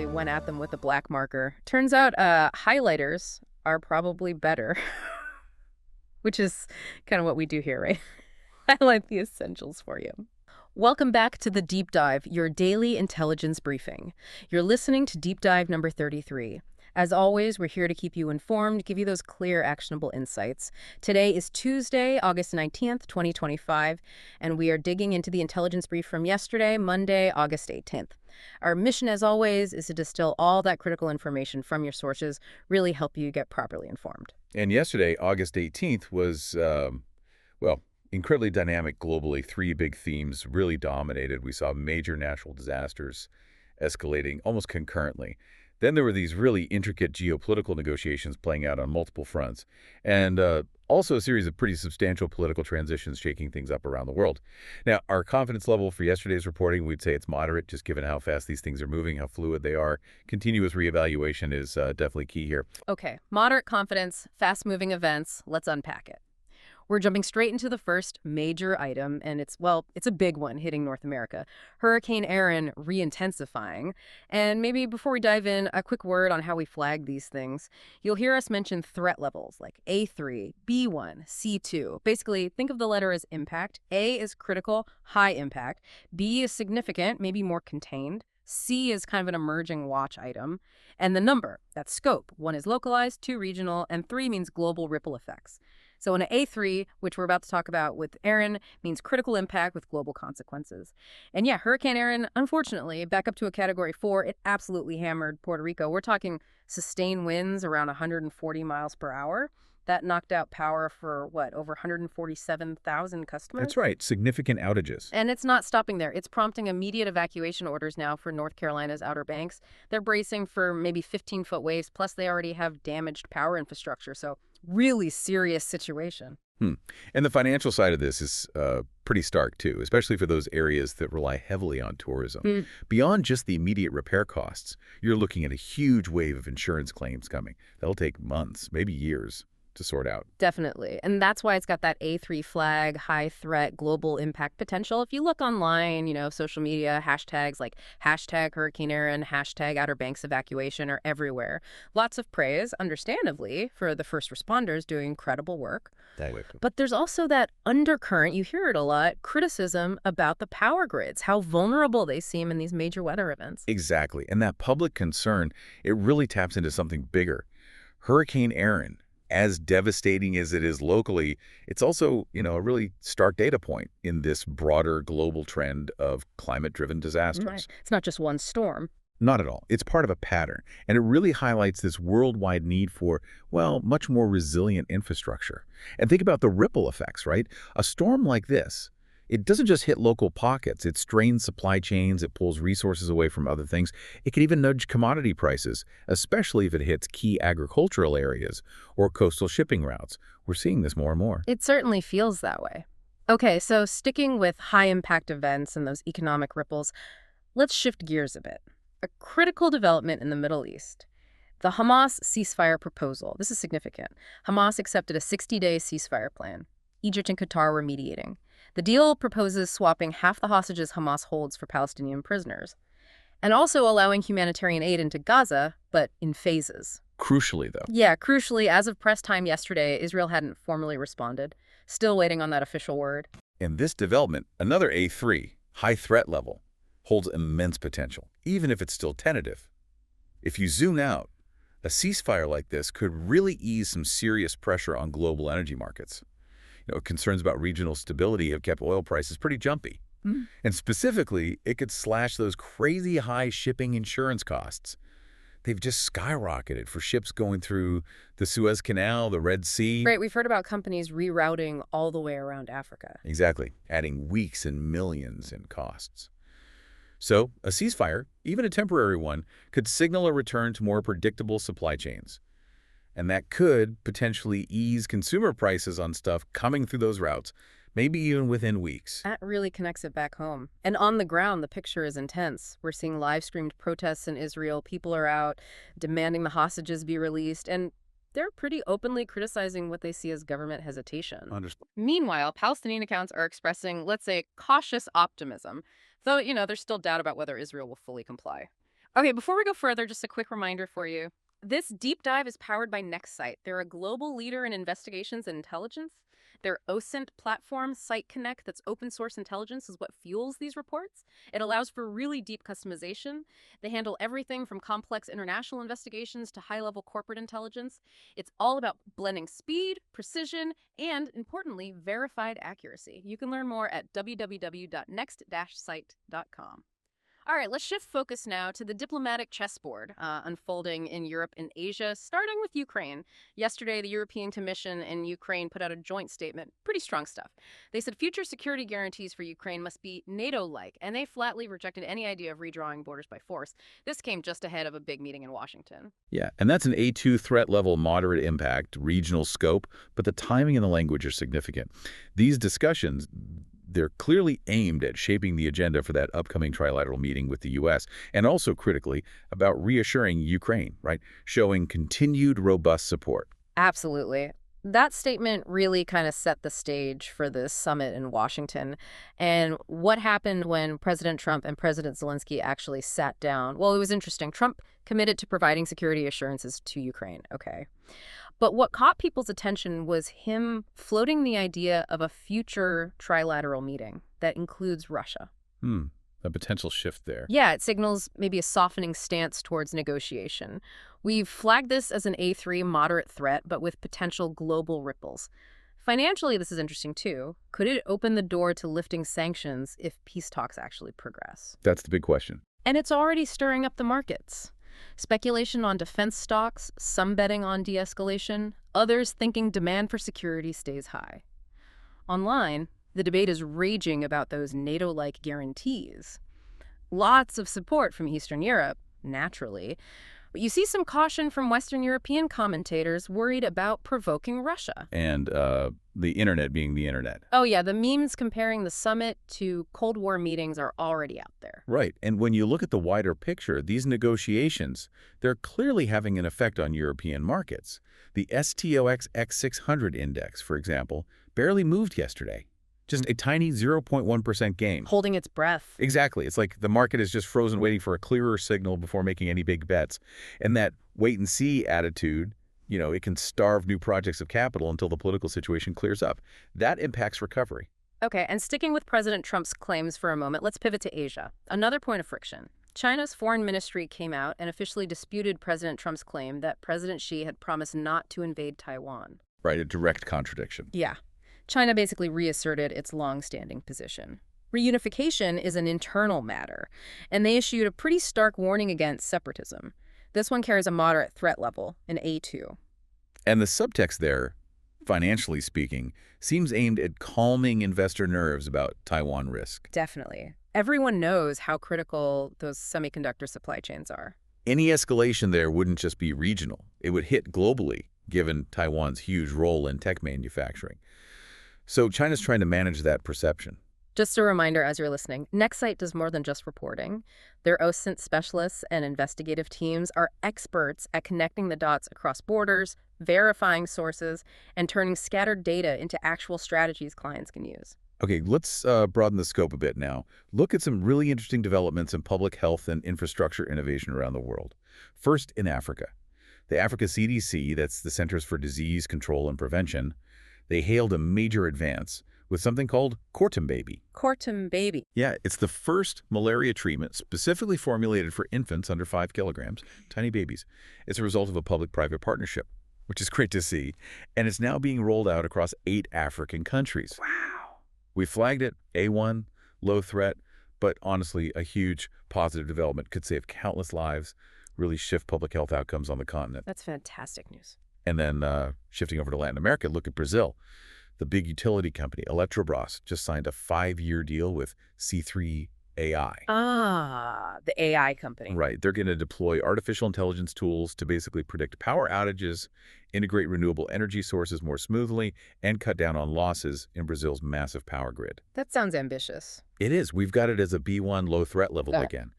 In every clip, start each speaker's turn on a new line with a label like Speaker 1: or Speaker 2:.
Speaker 1: really went at them with a black marker. Turns out highlighters are probably better, which is kind of what we do here, right? Highlight the essentials for you. Welcome back to the Deep Dive, your daily intelligence briefing. You're listening to Deep Dive number 33. As always, we're here to keep you informed, give you those clear, actionable insights. Today is Tuesday, August 19th, 2025, and we are digging into the intelligence brief from yesterday, Monday, August 18th. Our mission, as always, is to distill all that critical information from your sources, really help you get properly informed.
Speaker 2: And yesterday, August 18th, was, incredibly dynamic globally. Three big themes really dominated. We saw major natural disasters escalating almost concurrently. Then there were these really intricate geopolitical negotiations playing out on multiple fronts, and also a series of pretty substantial political transitions shaking things up around the world. Now, our confidence level for yesterday's reporting, we'd say it's moderate, just given how fast these things are moving, how fluid they are. Continuous reevaluation is definitely key here.
Speaker 1: Okay, moderate confidence, fast-moving events. Let's unpack it. We're jumping straight into the first major item, and it's a big one hitting North America. Hurricane Erin re-intensifying. And maybe before we dive in, a quick word on how we flag these things. You'll hear us mention threat levels like A3, B1, C2. Basically, think of the letter as impact. A is critical, high impact. B is significant, maybe more contained. C is kind of an emerging watch item. And the number, that's scope. 1 is localized, 2 regional, and 3 means global ripple effects. So an A3, which we're about to talk about with Erin, means critical impact with global consequences. And yeah, Hurricane Erin, unfortunately, back up to a Category 4, it absolutely hammered Puerto Rico. We're talking sustained winds around 140 miles per hour. That knocked out power for, over 147,000 customers?
Speaker 2: That's right, significant outages.
Speaker 1: And it's not stopping there. It's prompting immediate evacuation orders now for North Carolina's Outer Banks. They're bracing for maybe 15-foot waves, plus they already have damaged power infrastructure. So really serious situation.
Speaker 2: And the financial side of this is pretty stark, too, especially for those areas that rely heavily on tourism. Beyond just the immediate repair costs, you're looking at a huge wave of insurance claims coming. That'll take months, maybe years, to sort out.
Speaker 1: Definitely. And that's why it's got that A3 flag, high threat, global impact potential. If you look online, social media, hashtags like hashtag Hurricane Erin, hashtag Outer Banks evacuation are everywhere. Lots of praise, understandably, for the first responders doing incredible work. But there's also that undercurrent, you hear it a lot, criticism about the power grids, how vulnerable they seem in these major weather events.
Speaker 2: Exactly. And that public concern, it really taps into something bigger. Hurricane Erin, as devastating as it is locally, it's also, a really stark data point in this broader global trend of climate-driven disasters.
Speaker 1: Right. It's not just one storm.
Speaker 2: Not at all. It's part of a pattern, and it really highlights this worldwide need for, much more resilient infrastructure. And think about the ripple effects, right? A storm like this, it doesn't just hit local pockets. It strains supply chains. It pulls resources away from other things. It can even nudge commodity prices, especially if it hits key agricultural areas or coastal shipping routes. We're seeing this more and more.
Speaker 1: It certainly feels that way. Okay, so sticking with high-impact events and those economic ripples, let's shift gears a bit. A critical development in the Middle East. The Hamas ceasefire proposal. This is significant. Hamas accepted a 60-day ceasefire plan. Egypt and Qatar were mediating. The deal proposes swapping half the hostages Hamas holds for Palestinian prisoners, and also allowing humanitarian aid into Gaza, but in phases.
Speaker 2: Crucially, though.
Speaker 1: Yeah, crucially, as of press time yesterday, Israel hadn't formally responded. Still waiting on that official word.
Speaker 2: And this development, another A3, high threat level, holds immense potential, even if it's still tentative. If you zoom out, a ceasefire like this could really ease some serious pressure on global energy markets. Concerns about regional stability have kept oil prices pretty jumpy. And specifically, it could slash those crazy high shipping insurance costs. They've just skyrocketed for ships going through the Suez Canal, the Red Sea.
Speaker 1: Right, we've heard about companies rerouting all the way around Africa.
Speaker 2: Exactly, adding weeks and millions in costs. So, a ceasefire, even a temporary one, could signal a return to more predictable supply chains. And that could potentially ease consumer prices on stuff coming through those routes, maybe even within weeks.
Speaker 1: That really connects it back home. And on the ground, the picture is intense. We're seeing live-streamed protests in Israel. People are out demanding the hostages be released, and they're pretty openly criticizing what they see as government hesitation. Meanwhile, Palestinian accounts are expressing, let's say, cautious optimism, though, there's still doubt about whether Israel will fully comply. Okay, before we go further, just a quick reminder for you. This deep dive is powered by Nextsight. They're a global leader in investigations and intelligence. Their OSINT platform, Site Connect, that's open source intelligence, is what fuels these reports. It allows for really deep customization. They handle everything from complex international investigations to high-level corporate intelligence. It's all about blending speed, precision, and, importantly, verified accuracy. You can learn more at www.next-site.com. All right, let's shift focus now to the diplomatic chessboard unfolding in Europe and Asia, starting with Ukraine. Yesterday, the European Commission and Ukraine put out a joint statement. Pretty strong stuff. They said future security guarantees for Ukraine must be NATO-like, and they flatly rejected any idea of redrawing borders by force. This came just ahead of a big meeting in Washington.
Speaker 2: Yeah, and that's an A2 threat level, moderate impact, regional scope, but the timing and the language are significant. These discussions, they're clearly aimed at shaping the agenda for that upcoming trilateral meeting with the U.S., and also critically about reassuring Ukraine, right? Showing continued robust support.
Speaker 1: Absolutely. That statement really kind of set the stage for this summit in Washington. And what happened when President Trump and President Zelensky actually sat down? Well, it was interesting. Trump committed to providing security assurances to Ukraine. Okay. But what caught people's attention was him floating the idea of a future trilateral meeting that includes Russia.
Speaker 2: A potential shift there.
Speaker 1: Yeah, it signals maybe a softening stance towards negotiation. We've flagged this as an A3 moderate threat, but with potential global ripples. Financially, this is interesting too. Could it open the door to lifting sanctions if peace talks actually progress?
Speaker 2: That's the big question.
Speaker 1: And it's already stirring up the markets. Speculation on defense stocks, some betting on de-escalation, others thinking demand for security stays high. Online, the debate is raging about those NATO-like guarantees. Lots of support from Eastern Europe, naturally, but you see some caution from Western European commentators worried about provoking Russia.
Speaker 2: And the internet being the internet.
Speaker 1: Oh yeah, the memes comparing the summit to Cold War meetings are already out there.
Speaker 2: Right, and when you look at the wider picture, these negotiations, they're clearly having an effect on European markets. The STOXX X600 index, for example, barely moved yesterday. Just a tiny 0.1% gain.
Speaker 1: Holding its breath.
Speaker 2: Exactly. It's like the market is just frozen waiting for a clearer signal before making any big bets. And that wait-and-see attitude, it can starve new projects of capital until the political situation clears up. That impacts recovery.
Speaker 1: Okay, and sticking with President Trump's claims for a moment, let's pivot to Asia. Another point of friction. China's foreign ministry came out and officially disputed President Trump's claim that President Xi had promised not to invade Taiwan.
Speaker 2: Right, a direct contradiction.
Speaker 1: Yeah. China basically reasserted its long-standing position. Reunification is an internal matter, and they issued a pretty stark warning against separatism. This one carries a moderate threat level, an A2.
Speaker 2: And the subtext there, financially speaking, seems aimed at calming investor nerves about Taiwan risk.
Speaker 1: Definitely. Everyone knows how critical those semiconductor supply chains are.
Speaker 2: Any escalation there wouldn't just be regional. It would hit globally, given Taiwan's huge role in tech manufacturing. So China's trying to manage that perception.
Speaker 1: Just a reminder as you're listening, Nextsight does more than just reporting. Their OSINT specialists and investigative teams are experts at connecting the dots across borders, verifying sources, and turning scattered data into actual strategies clients can use.
Speaker 2: Okay, let's broaden the scope a bit now. Look at some really interesting developments in public health and infrastructure innovation around the world. First, in Africa. The Africa CDC, that's the Centers for Disease Control and Prevention, they hailed a major advance with something called Cortum Baby.
Speaker 1: Cortum Baby.
Speaker 2: Yeah, it's the first malaria treatment specifically formulated for infants under 5 kilograms, tiny babies. It's a result of a public-private partnership, which is great to see, and it's now being rolled out across 8 African countries.
Speaker 1: Wow.
Speaker 2: We flagged it, A1, low threat, but honestly, a huge positive development could save countless lives, really shift public health outcomes on the continent.
Speaker 1: That's fantastic news.
Speaker 2: And then shifting over to Latin America, look at Brazil. The big utility company, Eletrobras, just signed a 5-year deal with C3 AI.
Speaker 1: Ah, the AI company.
Speaker 2: Right. They're going to deploy artificial intelligence tools to basically predict power outages, integrate renewable energy sources more smoothly, and cut down on losses in Brazil's massive power grid.
Speaker 1: That sounds ambitious.
Speaker 2: It is. We've got it as a B1 low threat level again.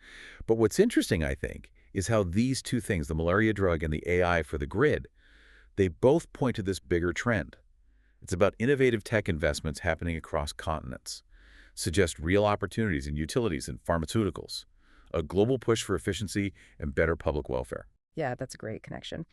Speaker 2: But what's interesting, I think, is how these two things, the malaria drug and the AI for the grid, they both point to this bigger trend. It's about innovative tech investments happening across continents, suggest real opportunities in utilities and pharmaceuticals, a global push for efficiency and better public welfare.
Speaker 1: Yeah, that's a great connection.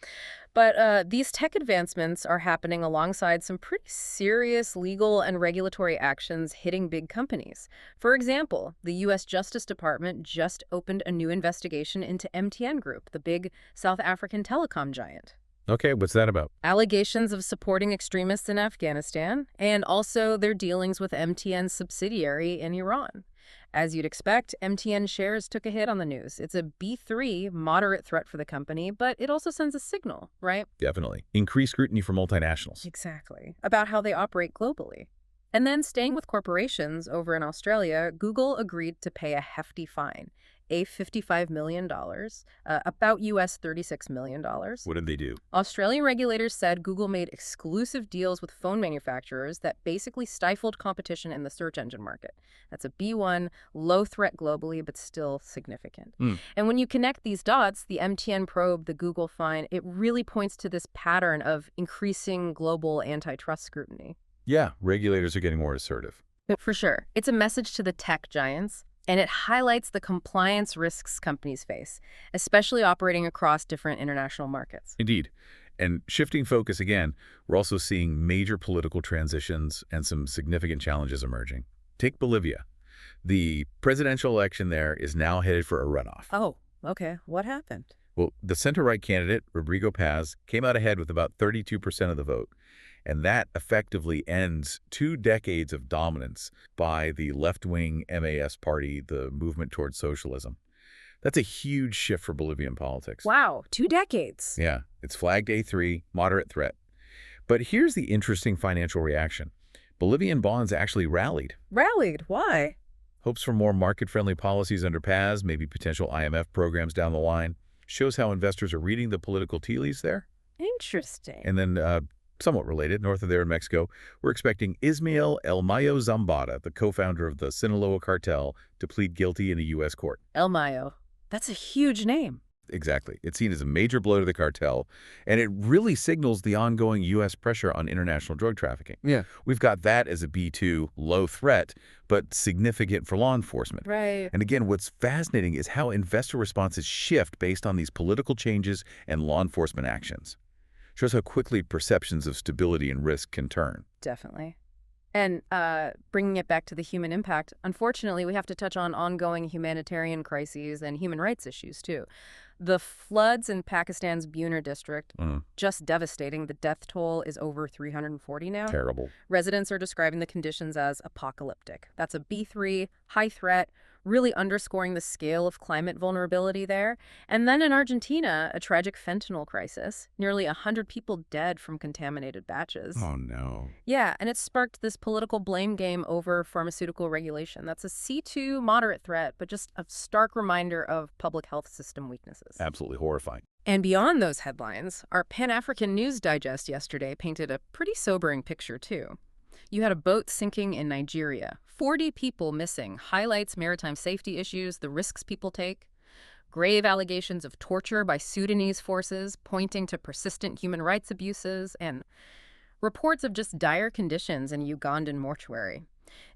Speaker 1: But these tech advancements are happening alongside some pretty serious legal and regulatory actions hitting big companies. For example, the U.S. Justice Department just opened a new investigation into MTN Group, the big South African telecom giant.
Speaker 2: Okay, what's that about?
Speaker 1: Allegations of supporting extremists in Afghanistan, and also their dealings with MTN's subsidiary in Iran. As you'd expect, MTN shares took a hit on the news. It's a B3 moderate threat for the company, but it also sends a signal, right?
Speaker 2: Definitely. Increased scrutiny for multinationals.
Speaker 1: Exactly. About how they operate globally. And then staying with corporations over in Australia, Google agreed to pay a hefty fine, a $55 million, about US $36 million.
Speaker 2: What did they do?
Speaker 1: Australian regulators said Google made exclusive deals with phone manufacturers that basically stifled competition in the search engine market. That's a B1, low threat globally, but still significant. And when you connect these dots, the MTN probe, the Google fine, it really points to this pattern of increasing global antitrust scrutiny.
Speaker 2: Yeah, regulators are getting more assertive.
Speaker 1: For sure. It's a message to the tech giants, and it highlights the compliance risks companies face, especially operating across different international markets.
Speaker 2: Indeed. And shifting focus again, we're also seeing major political transitions and some significant challenges emerging. Take Bolivia. The presidential election there is now headed for a runoff.
Speaker 1: Oh, okay. What happened?
Speaker 2: Well, the center-right candidate, Rodrigo Paz, came out ahead with about 32% of the vote. And that effectively ends 2 decades of dominance by the left-wing MAS party, the movement towards socialism. That's a huge shift for Bolivian politics.
Speaker 1: Wow, 2 decades.
Speaker 2: Yeah, it's flagged A3, moderate threat. But here's the interesting financial reaction. Bolivian bonds actually rallied.
Speaker 1: Rallied? Why?
Speaker 2: Hopes for more market-friendly policies under Paz, maybe potential IMF programs down the line, shows how investors are reading the political tea leaves there.
Speaker 1: Interesting.
Speaker 2: And then, somewhat related, north of there in Mexico, we're expecting Ismael El Mayo Zambada, the co-founder of the Sinaloa cartel, to plead guilty in a U.S. court.
Speaker 1: El Mayo. That's a huge name.
Speaker 2: Exactly. It's seen as a major blow to the cartel, and it really signals the ongoing U.S. pressure on international drug trafficking.
Speaker 3: Yeah.
Speaker 2: We've got that as a B2 low threat, but significant for law enforcement.
Speaker 1: Right.
Speaker 2: And again, what's fascinating is how investor responses shift based on these political changes and law enforcement actions. Shows how quickly perceptions of stability and risk can turn.
Speaker 1: Definitely. And bringing it back to the human impact, unfortunately, we have to touch on ongoing humanitarian crises and human rights issues, too. The floods in Pakistan's Buner district, just devastating. The death toll is over 340 now.
Speaker 2: Terrible.
Speaker 1: Residents are describing the conditions as apocalyptic. That's a B3, high threat, really underscoring the scale of climate vulnerability there. And then in Argentina, a tragic fentanyl crisis. Nearly 100 people dead from contaminated batches.
Speaker 2: Oh, no.
Speaker 1: Yeah, and it sparked this political blame game over pharmaceutical regulation. That's a C2 moderate threat, but just a stark reminder of public health system weaknesses.
Speaker 2: Absolutely horrifying.
Speaker 1: And beyond those headlines, our Pan-African News Digest yesterday painted a pretty sobering picture, too. You had a boat sinking in Nigeria, 40 people missing, highlights maritime safety issues, the risks people take, grave allegations of torture by Sudanese forces, pointing to persistent human rights abuses, and reports of just dire conditions in Ugandan mortuary.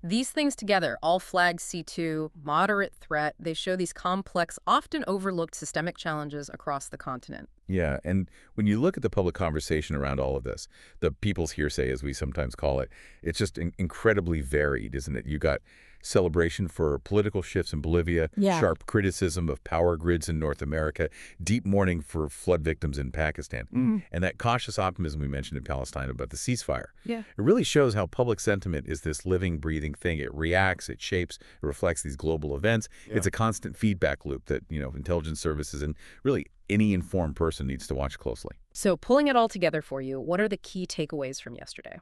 Speaker 1: These things together all flag C2, moderate threat. They show these complex, often overlooked systemic challenges across the continent.
Speaker 2: Yeah, and when you look at the public conversation around all of this, the people's hearsay, as we sometimes call it, it's just incredibly varied, isn't it? You got celebration for political shifts in Bolivia, sharp criticism of power grids in North America, deep mourning for flood victims in Pakistan, and that cautious optimism we mentioned in Palestine about the ceasefire.
Speaker 1: Yeah.
Speaker 2: It really shows how public sentiment is this living, breathing thing. It reacts, it shapes, it reflects these global events.
Speaker 3: Yeah.
Speaker 2: It's a constant feedback loop that, intelligence services and really any informed person needs to watch closely.
Speaker 1: So pulling it all together for you, what are the key takeaways from yesterday?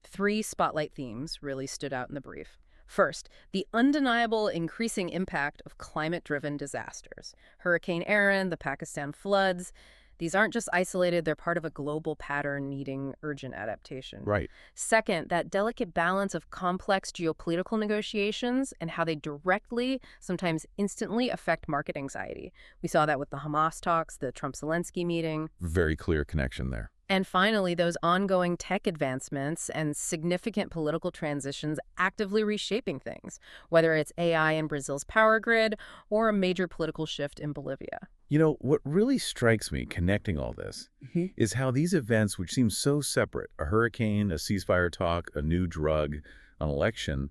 Speaker 1: 3 spotlight themes really stood out in the brief. First, the undeniable increasing impact of climate-driven disasters. Hurricane Erin, the Pakistan floods. These aren't just isolated, they're part of a global pattern needing urgent adaptation.
Speaker 2: Right.
Speaker 1: Second, that delicate balance of complex geopolitical negotiations and how they directly, sometimes instantly, affect market anxiety. We saw that with the Hamas talks, the Trump-Zelensky meeting.
Speaker 2: Very clear connection there.
Speaker 1: And finally, those ongoing tech advancements and significant political transitions actively reshaping things, whether it's AI in Brazil's power grid or a major political shift in Bolivia.
Speaker 2: You know, what really strikes me connecting all this is how these events, which seem so separate, a hurricane, a ceasefire talk, a new drug, an election,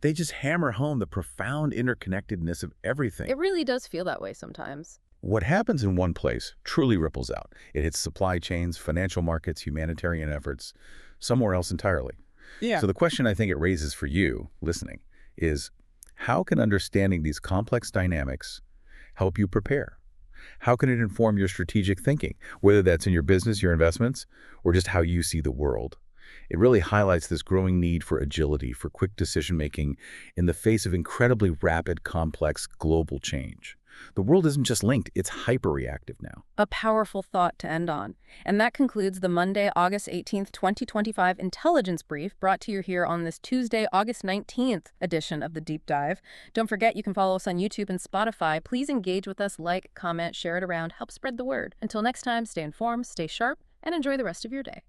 Speaker 2: they just hammer home the profound interconnectedness of everything.
Speaker 1: It really does feel that way sometimes.
Speaker 2: What happens in one place truly ripples out. It hits supply chains, financial markets, humanitarian efforts, somewhere else entirely.
Speaker 3: Yeah.
Speaker 2: So the question I think it raises for you, listening, is how can understanding these complex dynamics help you prepare? How can it inform your strategic thinking, whether that's in your business, your investments, or just how you see the world? It really highlights this growing need for agility, for quick decision-making in the face of incredibly rapid, complex global change. The world isn't just linked, it's hyper-reactive now.
Speaker 1: A powerful thought to end on. And that concludes the Monday, August 18th, 2025 Intelligence Brief brought to you here on this Tuesday, August 19th edition of the Deep Dive. Don't forget you can follow us on YouTube and Spotify. Please engage with us, like, comment, share it around, help spread the word. Until next time, stay informed, stay sharp, and enjoy the rest of your day.